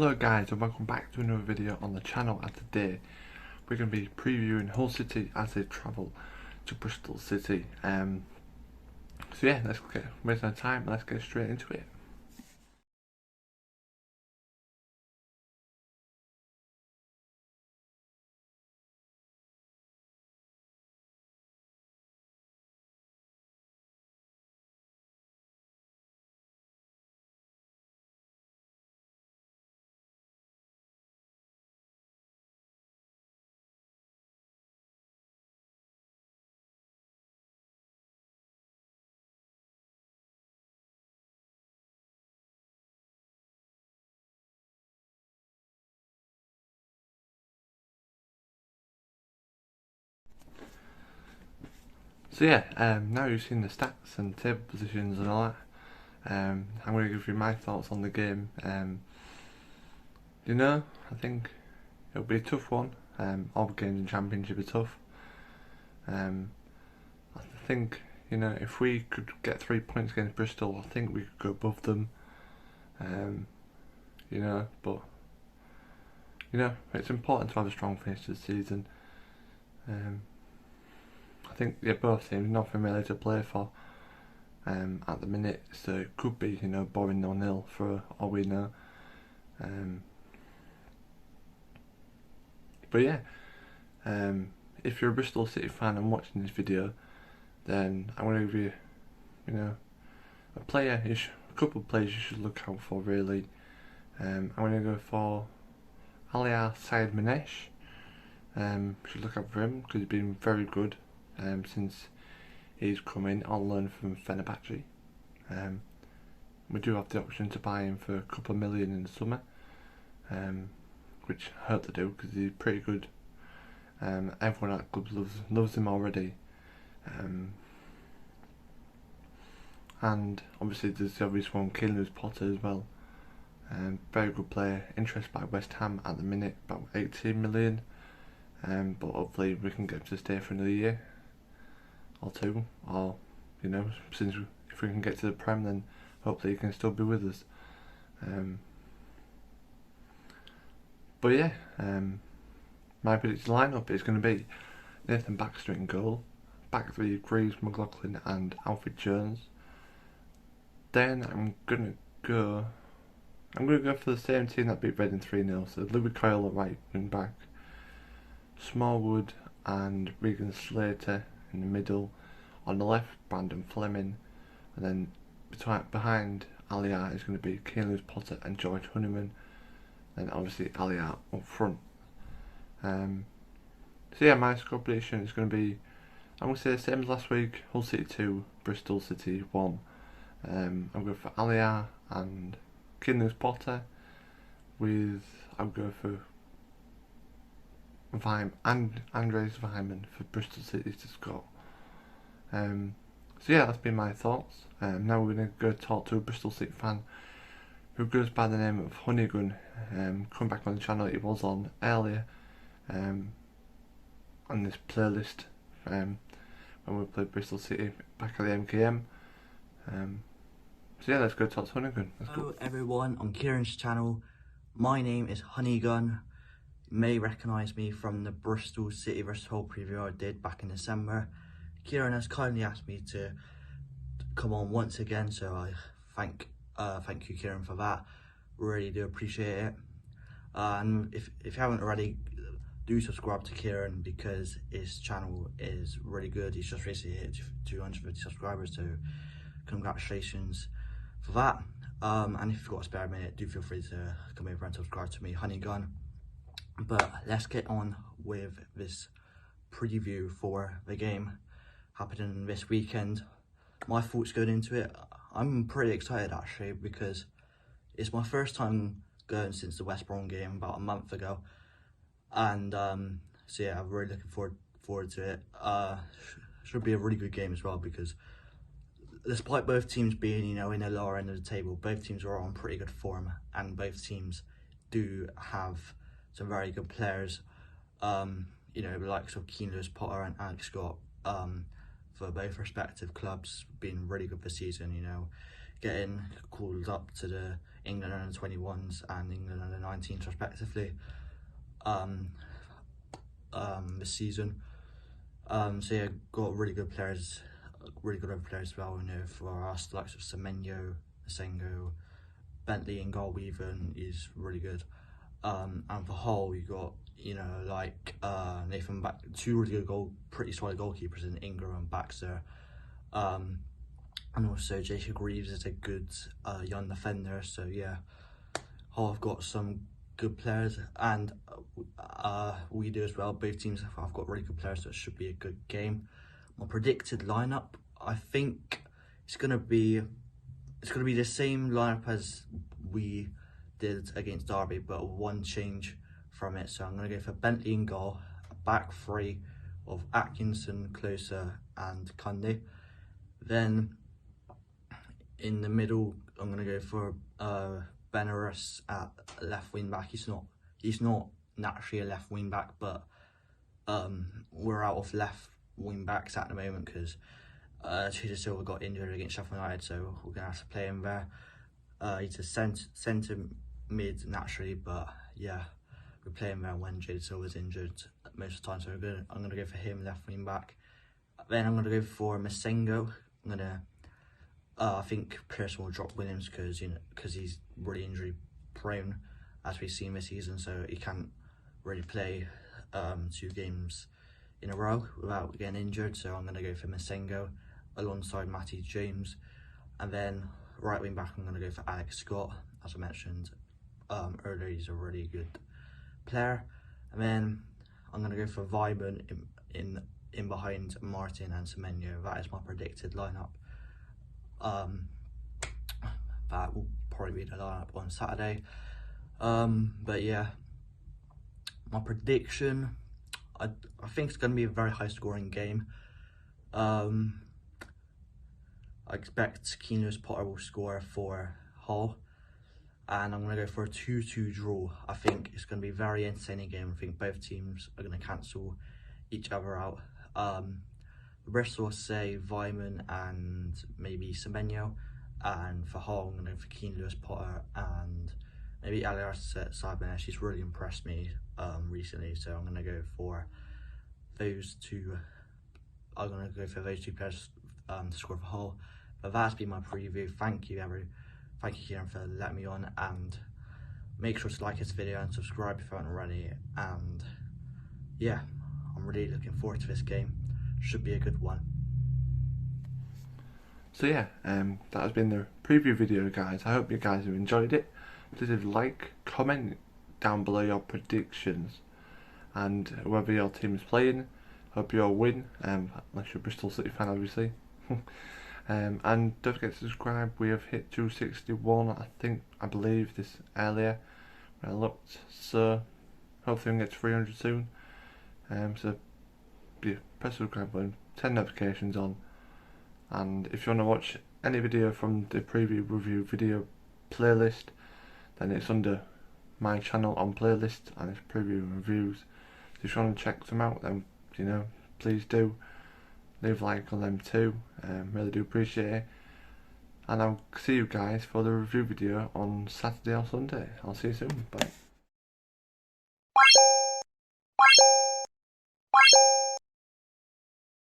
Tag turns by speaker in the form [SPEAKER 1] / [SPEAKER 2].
[SPEAKER 1] Hello guys, and welcome back to another video on the channel. And today we're going to be previewing Hull City as they travel to Bristol City. So yeah, let's waste no time, let's get straight into it. So yeah, now you've seen the stats and table positions and all that, I'm going to give you my thoughts on the game. I think it'll be a tough one. All the games in Championship are tough. I think, if we could get 3 points against Bristol, I think we could go above them. But it's important to have a strong finish to the season. I think both teams nothing really to play for at the minute, so it could be boring 0-0 for all we know. But yeah, if you're a Bristol City fan and watching this video, then I'm going to give you a couple of players you should look out for really. I'm going to go for Aliar Said Manesh. Should look out for him because he's been very good since he's come in on loan from Fenerbahce. We do have the option to buy him for a couple of million in the summer, which I hope to do because he's pretty good. Everyone at the club loves him already. And obviously there's the obvious one, City Potter as well. Very good player, interested by West Ham at the minute, about 18 million. But hopefully we can get him to stay for another year or two, or since if we can get to the Prem, then hopefully he can still be with us. But yeah, my predicted lineup is going to be Nathan Baxter in goal, back three Greaves, McLaughlin and Alfred Jones. Then I'm gonna go for the same team that beat Reading 3-0, so Louis Coyle at right wing back, Smallwood and Regan Slater in the middle. On the left, Brandon Fleming, and then behind Aliar is going to be City Potter and George Honeyman. Then obviously Aliar up front. So yeah, my score prediction is going to be, I'm going to say the same as last week: Hull City 2, Bristol City 1. I'm going for Aliar and City Potter. I'll go for Andres Weimann for Bristol City to score. So yeah, that's been my thoughts. Now we're going to go talk to a Bristol City fan who goes by the name of Honeygun. Come back on the channel he was on earlier on this playlist when we played Bristol City back at the MKM. So yeah, let's go talk to Honeygun.
[SPEAKER 2] Hello everyone, on Kieran's channel. My name is Honeygun. You may recognise me from the Bristol City vs Hull preview I did back in December. Kieran has kindly asked me to come on once again, so I thank you, Kieran, for that. Really do appreciate it. And if you haven't already, do subscribe to Kieran because his channel is really good. He's just recently hit 250 subscribers, so congratulations for that. And if you've got a spare minute, do feel free to come over and subscribe to me, Honeygun. But let's get on with this preview for the game happening this weekend. My thoughts going into it, I'm pretty excited actually because it's my first time going since the West Brom game about a month ago, and so yeah, I'm really looking forward to it. Should be a really good game as well because despite both teams being in the lower end of the table, both teams are on pretty good form and both teams do have some very good players. The likes of Lewis Potter and Alex Scott, for both respective clubs, been really good this season. getting called up to the England under 21s and England under 19s respectively this season. So yeah, got really good players, really good other players as well. You know, for us, the likes of Semenyo, Masengo, Bentley and goal even is really good. And for Hull, you got, you know, like Nathan back, two really good pretty solid goalkeepers in Ingram and Baxter. And also Jacob Reeves is a good young defender. So yeah, Hull have got some good players, and we do as well. Both teams have got really good players, so it should be a good game. My predicted lineup, I think it's gonna be the same lineup as we did against Derby, but one change from it. So I'm gonna go for Bentley in goal, a back three of Atkinson, Closer, and Cundy. Then in the middle, I'm gonna go for Benares at left wing back. He's not naturally a left wing back, but we're out of left wing backs at the moment because City Silva got injured against Sheffield United, so we're gonna have to play him there. He's a centre mid naturally, but yeah, we're playing there when Jade Silva's injured most of the time, so I'm gonna go for him left wing back. Then I'm gonna go for Masengo. I think Pearson will drop Williams because he's really injury prone, as we've seen this season, so he can't really play 2 games in a row without getting injured. So I'm going to go for Masengo alongside Matty James, and then right wing back I'm going to go for Alex Scott. As I mentioned earlier, he's a really good player. And then I'm going to go for Vyman in behind Martin and Semenyo. That is my predicted lineup. That will probably be the lineup on Saturday. But yeah, my prediction, I think it's going to be a very high scoring game. I expect Keane Lewis Potter will score for Hull, and I'm going to go for a 2-2 draw. I think it's going to be a very entertaining game. I think both teams are going to cancel each other out. Bristol, say Vyman and maybe Semenyo, and for Hull I'm going to go for Keane Lewis Potter and maybe Alias Saibane. She's really impressed me recently, so I'm going to go for those two. I'm going to go for those two players to score for Hull. But that's been my preview. Thank you Kieran for letting me on, and make sure to like this video and subscribe if you haven't already. And yeah, I'm really looking forward to this game. Should be a good one.
[SPEAKER 1] So yeah, that has been the preview video, guys. I hope you guys have enjoyed it. Please like, comment down below your predictions and whoever your team is playing. Hope you all win, unless you're a Bristol City fan obviously. And don't forget to subscribe. We have hit 261 I believe this earlier when I looked, so hopefully we can get to 300 soon. So yeah, press the subscribe button, turn notifications on, and if you want to watch any video from the preview review video playlist, then it's under my channel on playlist and it's preview and reviews. So if you want to check them out, then you know, please do leave a like on them too. Really do appreciate it, and I'll see you guys for the review video on Saturday or Sunday. I'll see you soon. Bye.